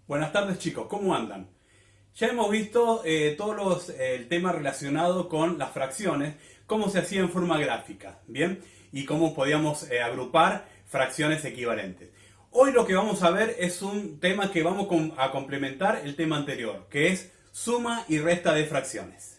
Buenas tardes chicos, ¿cómo andan? Ya hemos visto el tema relacionado con las fracciones, cómo se hacía en forma gráfica, ¿bien? Y cómo podíamos agrupar fracciones equivalentes. Hoy lo que vamos a ver es un tema que vamos a complementar el tema anterior, que es suma y resta de fracciones.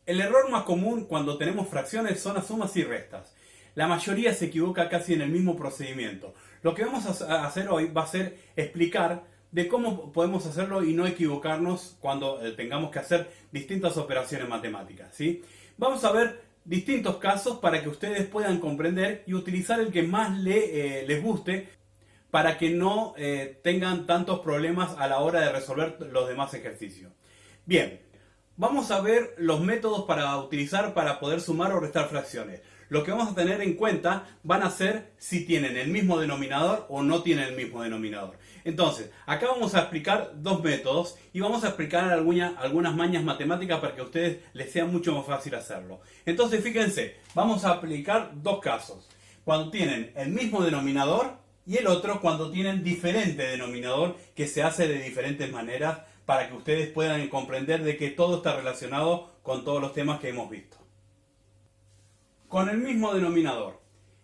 El error más común cuando tenemos fracciones son las sumas y restas. La mayoría se equivoca casi en el mismo procedimiento. Lo que vamos a hacer hoy va a ser explicar de cómo podemos hacerlo y no equivocarnos cuando tengamos que hacer distintas operaciones matemáticas, ¿sí? Vamos a ver distintos casos para que ustedes puedan comprender y utilizar el que más les guste para que no tengan tantos problemas a la hora de resolver los demás ejercicios. Bien, vamos a ver los métodos para utilizar para poder sumar o restar fracciones. Lo que vamos a tener en cuenta van a ser si tienen el mismo denominador o no tienen el mismo denominador. Entonces, acá vamos a explicar dos métodos y vamos a explicar algunas mañas matemáticas para que a ustedes les sea mucho más fácil hacerlo. Entonces, fíjense, vamos a aplicar dos casos. Cuando tienen el mismo denominador y el otro cuando tienen diferente denominador que se hace de diferentes maneras para que ustedes puedan comprender de que todo está relacionado con todos los temas que hemos visto. Con el mismo denominador.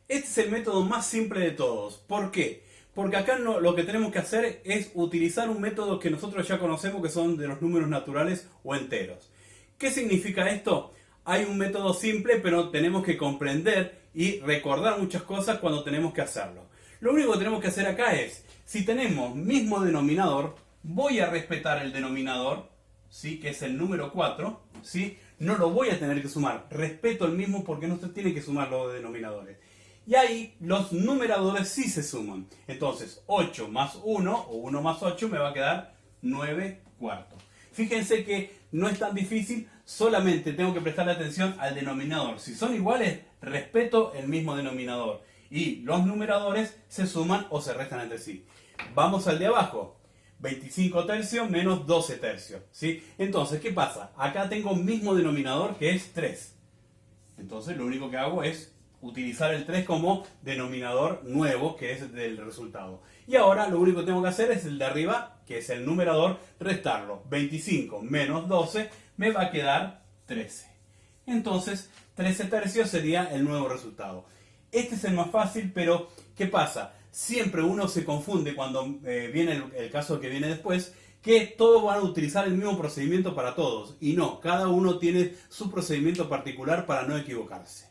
Este es el método más simple de todos. ¿Por qué? Porque acá lo que tenemos que hacer es utilizar un método que nosotros ya conocemos que son de los números naturales o enteros. ¿Qué significa esto? Hay un método simple, pero tenemos que comprender y recordar muchas cosas cuando tenemos que hacerlo. Lo único que tenemos que hacer acá es, si tenemos mismo denominador, voy a respetar el denominador, ¿sí? Que es el número 4, ¿sí? No lo voy a tener que sumar, respeto el mismo porque no se tiene que sumar los denominadores. Y ahí los numeradores sí se suman. Entonces 8 más 1 o 1 más 8 me va a quedar 9 cuartos. Fíjense que no es tan difícil, solamente tengo que prestarle atención al denominador. Si son iguales, respeto el mismo denominador. Y los numeradores se suman o se restan entre sí. Vamos al de abajo. 25 tercios menos 12 tercios, ¿sí? Entonces, ¿qué pasa? Acá tengo un mismo denominador que es 3. Entonces, lo único que hago es utilizar el 3 como denominador nuevo, que es del resultado. Y ahora lo único que tengo que hacer es el de arriba, que es el numerador, restarlo. 25 menos 12 me va a quedar 13. Entonces, 13 tercios sería el nuevo resultado. Este es el más fácil, pero ¿qué pasa? Siempre uno se confunde cuando viene el caso que viene después, que todos van a utilizar el mismo procedimiento para todos. Y no, cada uno tiene su procedimiento particular para no equivocarse.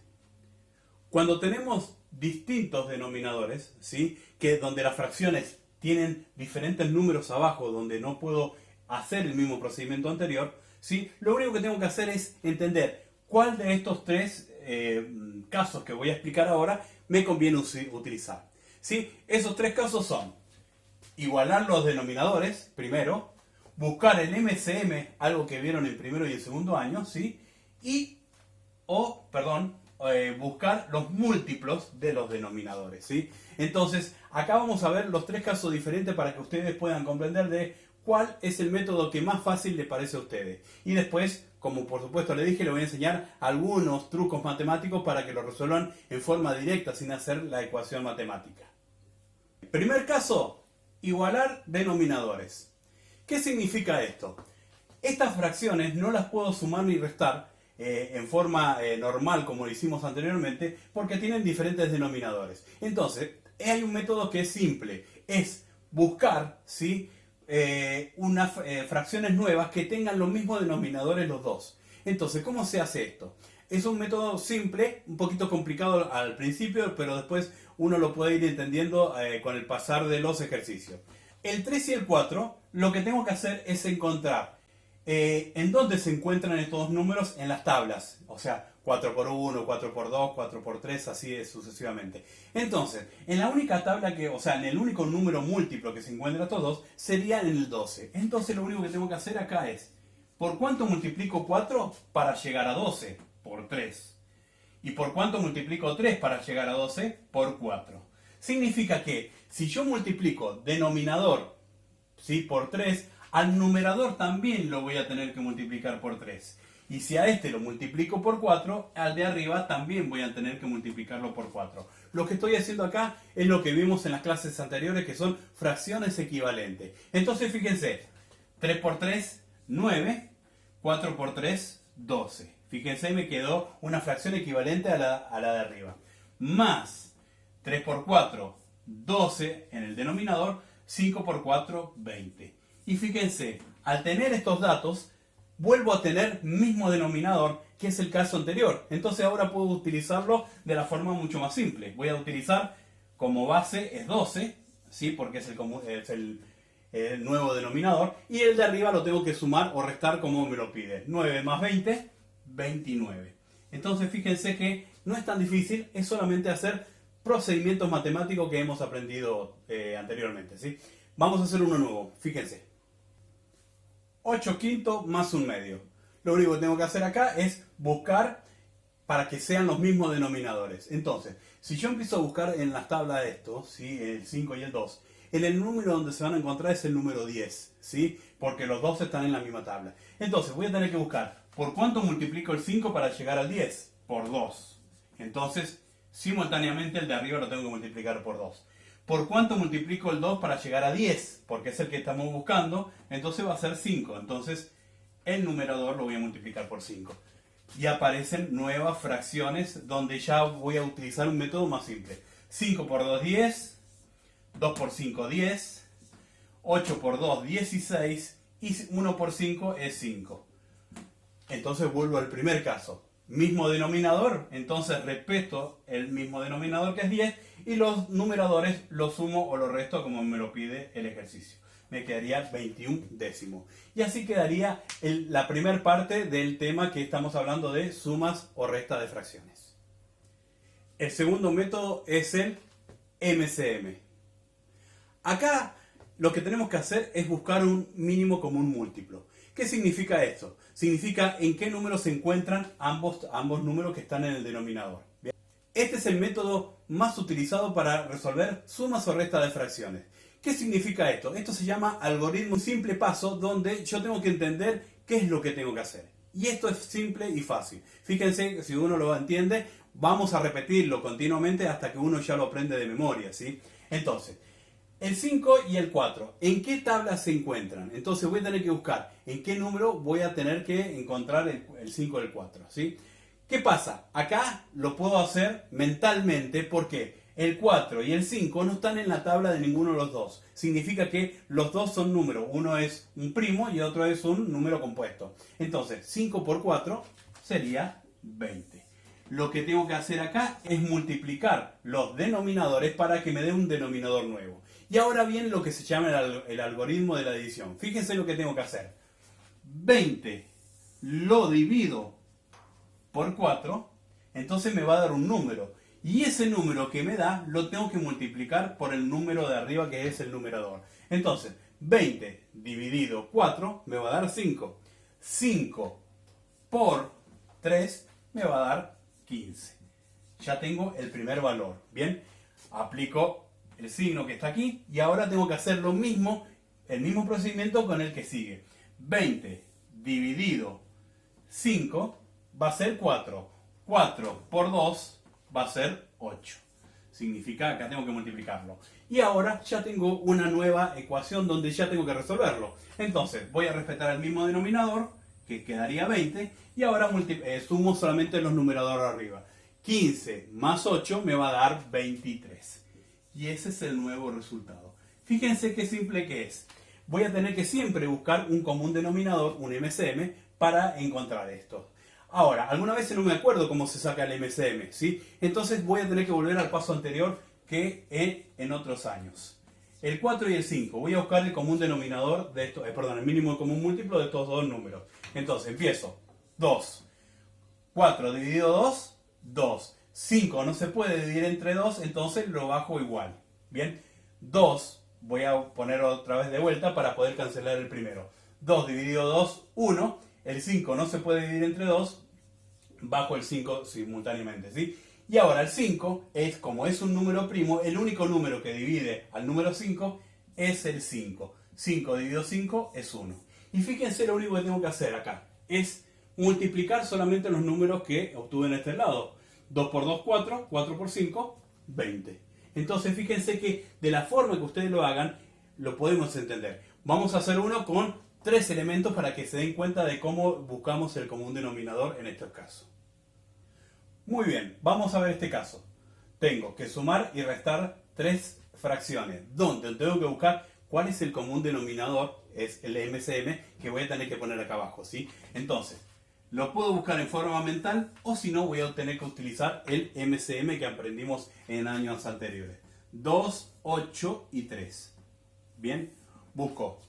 Cuando tenemos distintos denominadores, ¿sí? Donde las fracciones tienen diferentes números abajo, donde no puedo hacer el mismo procedimiento anterior, ¿sí? Lo único que tengo que hacer es entender cuál de estos tres casos que voy a explicar ahora me conviene utilizar. ¿Sí? Esos tres casos son igualar los denominadores, primero, buscar el MCM, algo que vieron en primero y en segundo año, ¿sí? Buscar los múltiplos de los denominadores, ¿sí? Entonces, acá vamos a ver los tres casos diferentes para que ustedes puedan comprender de cuál es el método que más fácil les parece a ustedes. Y después, como por supuesto le dije, les voy a enseñar algunos trucos matemáticos para que lo resuelvan en forma directa sin hacer la ecuación matemática. Primer caso, igualar denominadores. ¿Qué significa esto? Estas fracciones no las puedo sumar ni restar en forma normal como lo hicimos anteriormente porque tienen diferentes denominadores. Entonces, hay un método que es simple, es buscar, ¿sí? Unas fracciones nuevas que tengan los mismos denominadores los dos. Entonces, ¿cómo se hace esto? Es un método simple, un poquito complicado al principio, pero después uno lo puede ir entendiendo con el pasar de los ejercicios. El 3 y el 4, lo que tengo que hacer es encontrar en dónde se encuentran estos dos números en las tablas. O sea, 4 por 1, 4 por 2, 4 por 3, así sucesivamente. Entonces, en la única tabla en el único número múltiplo que se encuentra todos, sería en el 12. Entonces, lo único que tengo que hacer acá es, ¿por cuánto multiplico 4 para llegar a 12? Por 3. ¿Y por cuánto multiplico 3 para llegar a 12? Por 4. Significa que si yo multiplico denominador, ¿sí?, por 3, al numerador también lo voy a tener que multiplicar por 3. Y si a este lo multiplico por 4, al de arriba también voy a tener que multiplicarlo por 4. Lo que estoy haciendo acá es lo que vimos en las clases anteriores, que son fracciones equivalentes. Entonces fíjense, 3 por 3, 9, 4 por 3, 12. Fíjense, me quedó una fracción equivalente a la de arriba. Más 3 por 4, 12 en el denominador, 5 por 4, 20. Y fíjense, al tener estos datos, vuelvo a tener mismo denominador, que es el caso anterior. Entonces ahora puedo utilizarlo de la forma mucho más simple. Voy a utilizar como base es 12, ¿sí?, porque es el nuevo denominador. Y el de arriba lo tengo que sumar o restar como me lo pide. 9 más 20, 29. Entonces fíjense que no es tan difícil, es solamente hacer procedimientos matemáticos que hemos aprendido anteriormente, ¿sí? Vamos a hacer uno nuevo, fíjense. 8 quintos más 1 medio. Lo único que tengo que hacer acá es buscar para que sean los mismos denominadores. Entonces, si yo empiezo a buscar en las tablas de estos, ¿sí?, el 5 y el 2, en el número donde se van a encontrar es el número 10, ¿sí?, porque los dos están en la misma tabla. Entonces, voy a tener que buscar por cuánto multiplico el 5 para llegar al 10. Por 2. Entonces, simultáneamente el de arriba lo tengo que multiplicar por 2. ¿Por cuánto multiplico el 2 para llegar a 10? Porque es el que estamos buscando, entonces va a ser 5. Entonces, el numerador lo voy a multiplicar por 5. Y aparecen nuevas fracciones donde ya voy a utilizar un método más simple. 5 por 2, 10. 2 por 5, 10. 8 por 2, 16. Y 1 por 5 es 5. Entonces vuelvo al primer caso. Mismo denominador, entonces respeto el mismo denominador que es 10 y los numeradores los sumo o los resto como me lo pide el ejercicio. Me quedaría 21 décimos. Y así quedaría la primera parte del tema que estamos hablando de sumas o restas de fracciones. El segundo método es el MCM. Acá lo que tenemos que hacer es buscar un mínimo común múltiplo. ¿Qué significa esto? Significa en qué número se encuentran ambos números que están en el denominador. ¿Bien? Este es el método más utilizado para resolver sumas o restas de fracciones. ¿Qué significa esto? Esto se llama algoritmo simple paso, donde yo tengo que entender qué es lo que tengo que hacer. Y esto es simple y fácil. Fíjense, si uno lo entiende, vamos a repetirlo continuamente hasta que uno ya lo aprende de memoria, ¿sí? Entonces, el 5 y el 4, ¿en qué tabla se encuentran? Entonces voy a tener que buscar en qué número voy a tener que encontrar el 5 y el 4, ¿sí? ¿Qué pasa? Acá lo puedo hacer mentalmente porque el 4 y el 5 no están en la tabla de ninguno de los dos. Significa que los dos son números. Uno es un primo y otro es un número compuesto. Entonces, 5 por 4 sería 20. Lo que tengo que hacer acá es multiplicar los denominadores para que me dé un denominador nuevo. Y ahora viene lo que se llama el algoritmo de la división. Fíjense lo que tengo que hacer. 20 lo divido por 4, entonces me va a dar un número. Y ese número que me da lo tengo que multiplicar por el número de arriba, que es el numerador. Entonces, 20 dividido 4 me va a dar 5. 5 por 3 me va a dar 15. Ya tengo el primer valor. Bien, aplico el signo que está aquí y ahora tengo que hacer lo mismo, el mismo procedimiento con el que sigue. 20 dividido 5 va a ser 4. 4 por 2 va a ser 8. Significa que acá tengo que multiplicarlo. Y ahora ya tengo una nueva ecuación donde ya tengo que resolverlo. Entonces voy a respetar el mismo denominador, que quedaría 20, y ahora sumo solamente los numeradores arriba. 15 más 8 me va a dar 23. Y ese es el nuevo resultado. Fíjense qué simple que es. Voy a tener que siempre buscar un común denominador, un MCM, para encontrar esto. Ahora, alguna vez no me acuerdo cómo se saca el MCM, ¿sí? Entonces voy a tener que volver al paso anterior que en otros años. El 4 y el 5. Voy a buscar el común denominador de estos, el mínimo común múltiplo de estos dos números. Entonces empiezo. 2. 4 dividido 2, 2. 5 no se puede dividir entre 2, entonces lo bajo igual. Bien. 2, voy a poner otra vez de vuelta para poder cancelar el primero. 2 dividido 2, 1. El 5 no se puede dividir entre 2, bajo el 5 simultáneamente, ¿sí? Y ahora el 5 es, como es un número primo, el único número que divide al número 5 es el 5. 5 dividido 5 es 1. Y fíjense, lo único que tengo que hacer acá es multiplicar solamente los números que obtuve en este lado. 2 por 2, 4, 4 por 5, 20. Entonces fíjense que de la forma que ustedes lo hagan, lo podemos entender. Vamos a hacer uno con 3 elementos para que se den cuenta de cómo buscamos el común denominador en estos casos. Muy bien, vamos a ver este caso. Tengo que sumar y restar 3 fracciones, donde tengo que buscar cuál es el común denominador, es el MCM, que voy a tener que poner acá abajo, ¿sí? Entonces, lo puedo buscar en forma mental, o si no, voy a tener que utilizar el MCM que aprendimos en años anteriores. 2, 8 y 3. Bien, busco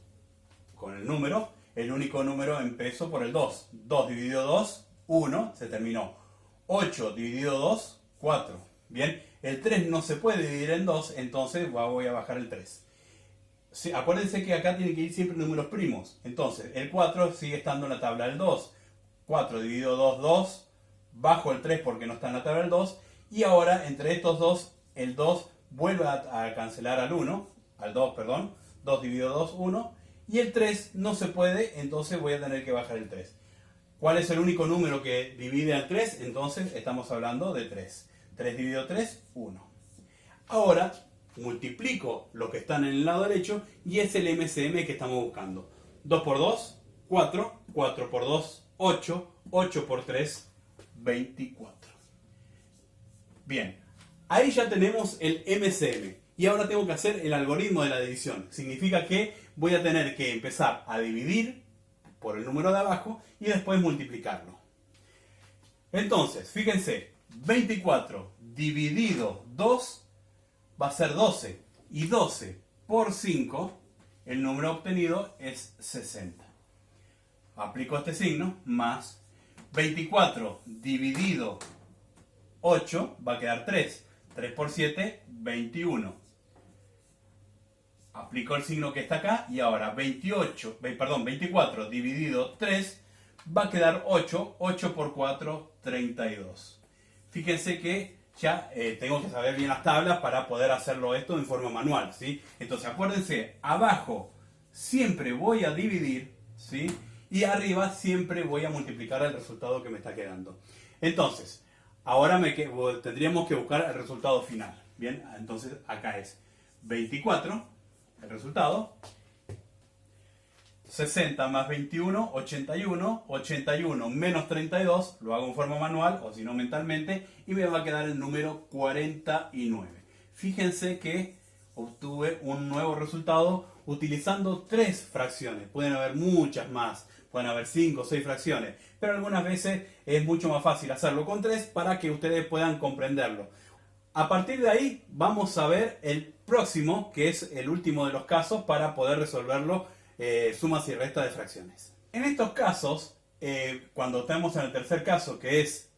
con el número, el único número en peso por el 2. 2 dividido 2, 1, se terminó. 8 dividido 2, 4. Bien, el 3 no se puede dividir en 2, entonces voy a bajar el 3. Sí, acuérdense que acá tienen que ir siempre números primos. Entonces, el 4 sigue estando en la tabla del 2. 4 dividido 2, 2. Bajo el 3 porque no está en la tabla del 2. Y ahora, entre estos dos, el 2 vuelve a cancelar al 1. Al 2, perdón. 2 dividido 2, 1. Y el 3 no se puede, entonces voy a tener que bajar el 3. ¿Cuál es el único número que divide al 3? Entonces estamos hablando de 3. 3 dividido 3, 1. Ahora multiplico los que están en el lado derecho y es el MCM que estamos buscando. 2 por 2, 4. 4 por 2, 8. 8 por 3, 24. Bien, ahí ya tenemos el MCM. Y ahora tengo que hacer el algoritmo de la división. Significa que voy a tener que empezar a dividir por el número de abajo y después multiplicarlo. Entonces, fíjense, 24 dividido 2 va a ser 12. Y 12 por 5, el número obtenido es 60. Aplico este signo, más 24 dividido 8 va a quedar 3. 3 por 7, 21. Aplico el signo que está acá y ahora 24 dividido 3 va a quedar 8. 8 por 4, 32. Fíjense que ya tengo que saber bien las tablas para poder hacerlo esto en forma manual, ¿sí? Entonces acuérdense, abajo siempre voy a dividir, ¿sí? Y arriba siempre voy a multiplicar el resultado que me está quedando. Entonces, ahora tendríamos que buscar el resultado final. Bien, entonces acá es 24, el resultado. 60 más 21, 81. 81 menos 32, lo hago en forma manual o si no mentalmente, y me va a quedar el número 49. Fíjense que obtuve un nuevo resultado utilizando 3 fracciones. Pueden haber muchas más, pueden haber 5 o 6 fracciones, pero algunas veces es mucho más fácil hacerlo con 3 para que ustedes puedan comprenderlo. A partir de ahí vamos a ver el próximo, que es el último de los casos para poder resolverlo, sumas y restas de fracciones. En estos casos, cuando estamos en el tercer caso, que es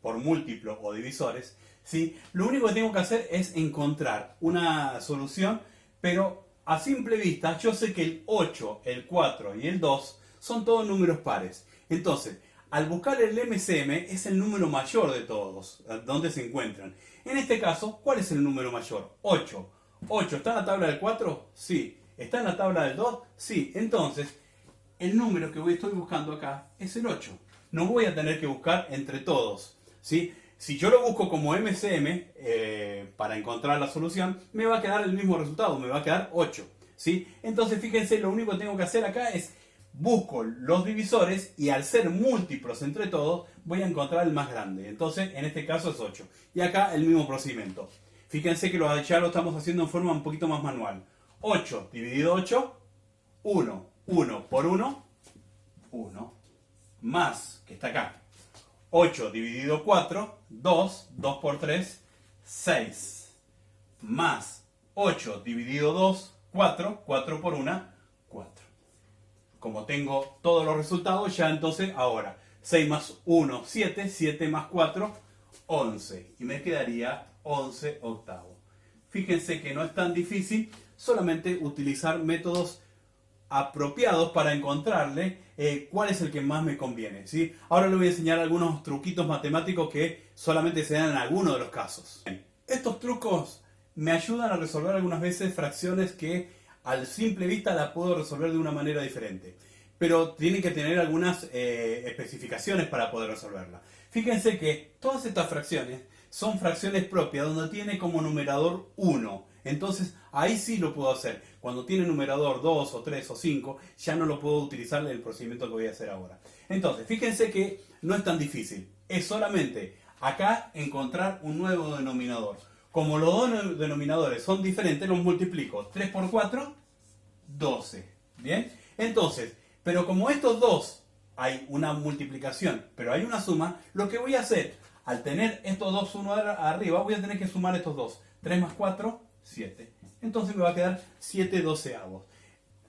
por múltiplo o divisores, ¿sí? Lo único que tengo que hacer es encontrar una solución, pero a simple vista yo sé que el 8, el 4 y el 2 son todos números pares. Entonces, al buscar el MCM es el número mayor de todos, donde se encuentran. En este caso, ¿cuál es el número mayor? 8. 8, ¿está en la tabla del 4? Sí. ¿Está en la tabla del 2? Sí. Entonces, el número que estoy buscando acá es el 8. No voy a tener que buscar entre todos, ¿sí? Si yo lo busco como MCM para encontrar la solución, me va a quedar el mismo resultado, me va a quedar 8, ¿sí? Entonces, fíjense, lo único que tengo que hacer acá es busco los divisores y al ser múltiplos entre todos, voy a encontrar el más grande. Entonces, en este caso es 8. Y acá el mismo procedimiento. Fíjense que ya lo estamos haciendo en forma un poquito más manual. 8 dividido 8, 1. 1 por 1, 1. Más, que está acá. 8 dividido 4, 2. 2 por 3, 6. Más 8 dividido 2, 4. 4 por 1, 4. Como tengo todos los resultados, ya entonces ahora 6 más 1, 7. 7 más 4, 11. Y me quedaría 11 octavos. Fíjense que no es tan difícil, solamente utilizar métodos apropiados para encontrarle cuál es el que más me conviene, ¿sí? Ahora le voy a enseñar algunos truquitos matemáticos que solamente se dan en algunos de los casos. Estos trucos me ayudan a resolver algunas veces fracciones que al simple vista la puedo resolver de una manera diferente. Pero tienen que tener algunas especificaciones para poder resolverla. Fíjense que todas estas fracciones son fracciones propias donde tiene como numerador 1. Entonces ahí sí lo puedo hacer. Cuando tiene numerador 2 o 3 o 5 ya no lo puedo utilizar en el procedimiento que voy a hacer ahora. Entonces fíjense que no es tan difícil. Es solamente acá encontrar un nuevo denominador. Como los dos denominadores son diferentes, los multiplico. 3 por 4, 12. ¿Bien? Entonces, pero como estos dos hay una multiplicación, pero hay una suma, lo que voy a hacer, al tener estos dos uno arriba, voy a tener que sumar estos dos. 3 más 4, 7. Entonces me va a quedar 7 doceavos.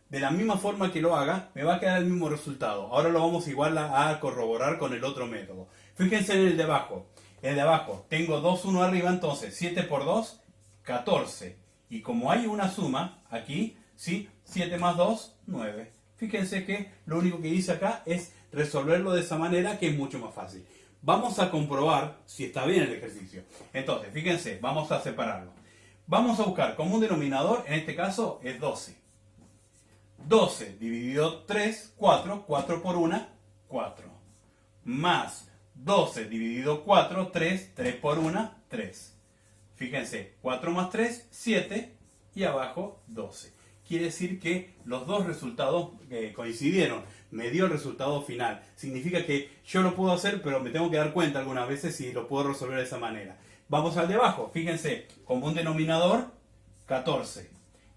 De la misma forma que lo haga, me va a quedar el mismo resultado. Ahora lo vamos igual a corroborar con el otro método. Fíjense en el de abajo. El de abajo, tengo 2, 1 arriba, entonces 7 por 2, 14. Y como hay una suma aquí, ¿sí? 7 más 2, 9. Fíjense que lo único que hice acá es resolverlo de esa manera, que es mucho más fácil. Vamos a comprobar si está bien el ejercicio. Entonces, fíjense, vamos a separarlo. Vamos a buscar como un denominador, en este caso es 12. 12 dividido 3, 4. 4 por 1, 4. Más 12 dividido 4, 3. 3 por 1, 3. Fíjense, 4 más 3, 7. Y abajo 12. Quiere decir que los dos resultados coincidieron. Me dio el resultado final. Significa que yo lo puedo hacer, pero me tengo que dar cuenta algunas veces si lo puedo resolver de esa manera. Vamos al de abajo. Fíjense, como un denominador, 14.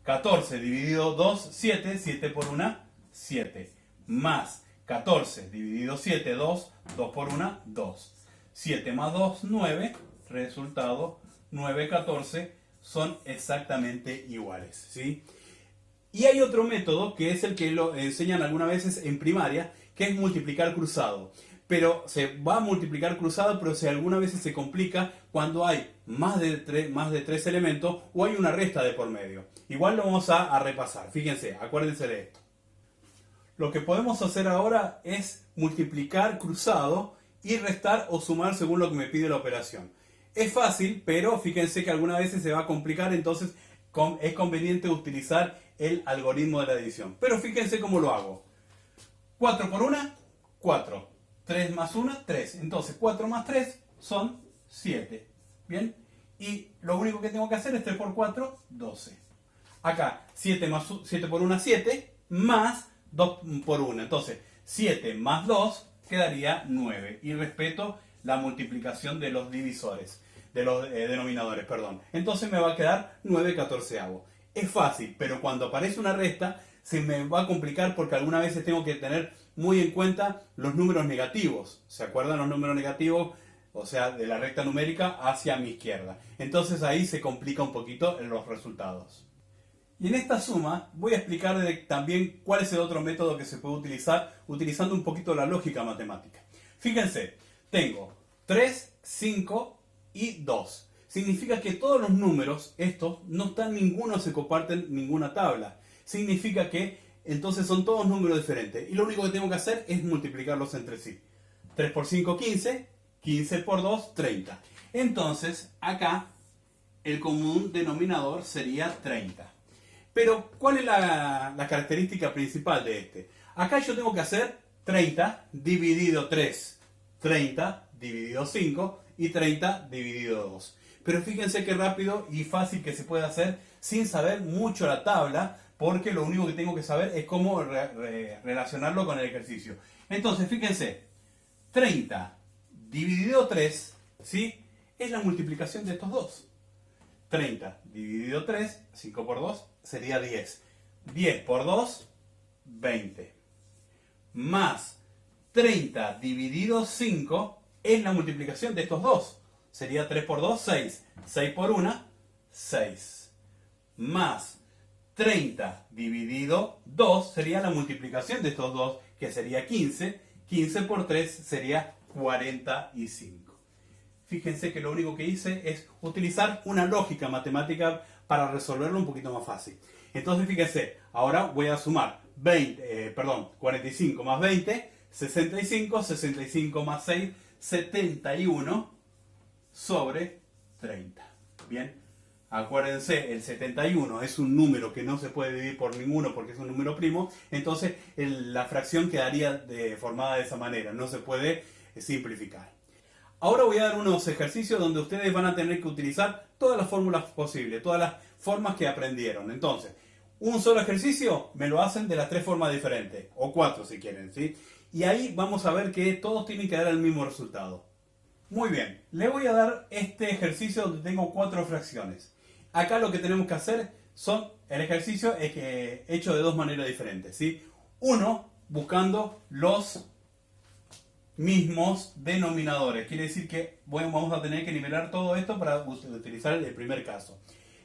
14 dividido 2, 7. 7 por 1, 7. Más 14 dividido 7, 2. 2 por 1, 2. 7 más 2, 9. Resultado, 9, 14. Son exactamente iguales, ¿sí? Y hay otro método que es el que lo enseñan algunas veces en primaria, que es multiplicar cruzado. Pero se va a multiplicar cruzado, pero si algunas veces se complica cuando hay más de 3 elementos o hay una resta de por medio. Igual lo vamos a repasar. Fíjense, acuérdense de esto. Lo que podemos hacer ahora es multiplicar cruzado y restar o sumar según lo que me pide la operación. Es fácil, pero fíjense que algunas veces se va a complicar, entonces es conveniente utilizar el algoritmo de la división. Pero fíjense cómo lo hago. 4 por 1, 4. 3 más 1, 3. Entonces 4 más 3 son 7. ¿Bien? Y lo único que tengo que hacer es 3 por 4, 12. Acá 7 por 1, 7. Más 2 por 1. Entonces 7 más 2 quedaría 9. Y respeto la multiplicación de los divisores. De los denominadores, perdón. Entonces me va a quedar 9 catorceavos. Es fácil, pero cuando aparece una resta se me va a complicar porque algunas veces tengo que tener muy en cuenta los números negativos. ¿Se acuerdan los números negativos? O sea, de la recta numérica hacia mi izquierda. Entonces ahí se complica un poquito los resultados. Y en esta suma voy a explicar también cuál es el otro método que se puede utilizar utilizando un poquito la lógica matemática. Fíjense, tengo 3, 5 y 2. Significa que todos los números, estos, no están ninguno, se comparten ninguna tabla. Significa que entonces son todos números diferentes. Y lo único que tengo que hacer es multiplicarlos entre sí. 3 por 5, 15. 15 por 2, 30. Entonces, acá, el común denominador sería 30. Pero, ¿cuál es la característica principal de este? Acá yo tengo que hacer 30 dividido 3. 30 dividido 5 y 30 dividido 2. Pero fíjense qué rápido y fácil que se puede hacer sin saber mucho la tabla, porque lo único que tengo que saber es cómo relacionarlo con el ejercicio. Entonces, fíjense, 30 dividido 3, ¿sí? Es la multiplicación de estos dos. 30 dividido 3, 5 por 2, sería 10. 10 por 2, 20. Más 30 dividido 5 es la multiplicación de estos dos. Sería 3 por 2, 6. 6 por 1, 6. Más 30 dividido 2 sería la multiplicación de estos dos, que sería 15. 15 por 3 sería 45. Fíjense que lo único que hice es utilizar una lógica matemática para resolverlo un poquito más fácil. Entonces fíjense, ahora voy a sumar 45 más 20, 65, 65 más 6, 71 sobre 30. Bien, acuérdense, el 71 es un número que no se puede dividir por ninguno porque es un número primo, entonces la fracción quedaría formada de esa manera, no se puede simplificar. Ahora voy a dar unos ejercicios donde ustedes van a tener que utilizar todas las fórmulas posibles, todas las formas que aprendieron. Entonces, un solo ejercicio me lo hacen de las 3 formas diferentes, o 4 si quieren, ¿sí? Y ahí vamos a ver que todos tienen que dar el mismo resultado. Muy bien, le voy a dar este ejercicio donde tengo 4 fracciones. Acá lo que tenemos que hacer son, el ejercicio es hecho de 2 maneras diferentes, ¿sí? Uno, buscando los mismos denominadores. Quiere decir que vamos a tener que nivelar todo esto para utilizar el primer caso.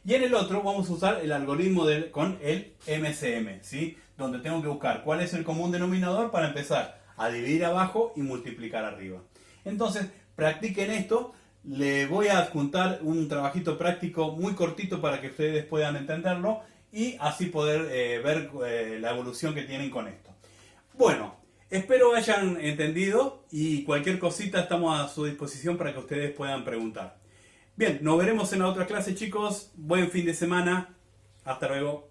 Y en el otro vamos a usar el algoritmo con el MCM, ¿sí? Donde tengo que buscar cuál es el común denominador para empezar a dividir abajo y multiplicar arriba. Entonces, practiquen esto. Le voy a adjuntar un trabajito práctico muy cortito para que ustedes puedan entenderlo y así poder ver la evolución que tienen con esto. Bueno, espero hayan entendido y cualquier cosita estamos a su disposición para que ustedes puedan preguntar. Bien, nos veremos en la otra clase, chicos. Buen fin de semana. Hasta luego.